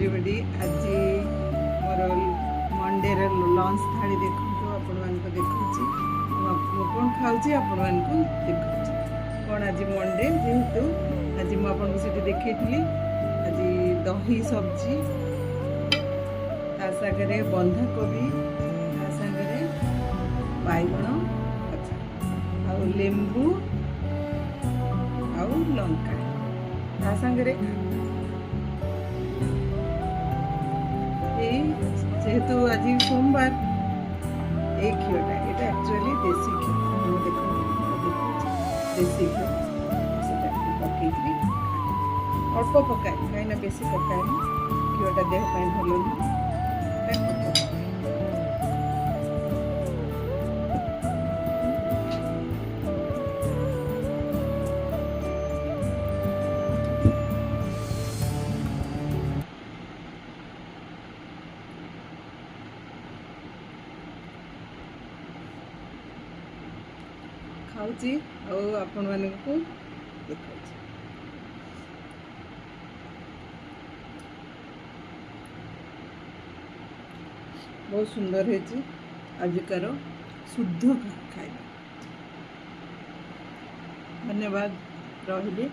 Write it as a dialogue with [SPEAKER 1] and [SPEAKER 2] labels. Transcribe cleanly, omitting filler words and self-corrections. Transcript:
[SPEAKER 1] Everybody आज मोर Monday lunch थाली देखो आपण मानक देखुची कौन खाऊची आपण मानक देखुची कौन आज मंडे जेहेतु आज मुझे आपको से देखी आज दही सब्जी ता सागरे बंधाकोबी ता सागरे बैगण अच्छा आउ लेंबू आउ लंका ता सागरे जेहेतु आज सोमवार ये घीटा ये एक्चुअली देसी घी देखो देसी घी से पकई अल्प पकाए कहीं बेसी पकाए घीटा देहपाई भल नुह खाऊची आपण मानक देखा बहुत सुंदर है आजिकार शुद्ध खाଇବା धन्यवाद रहिले।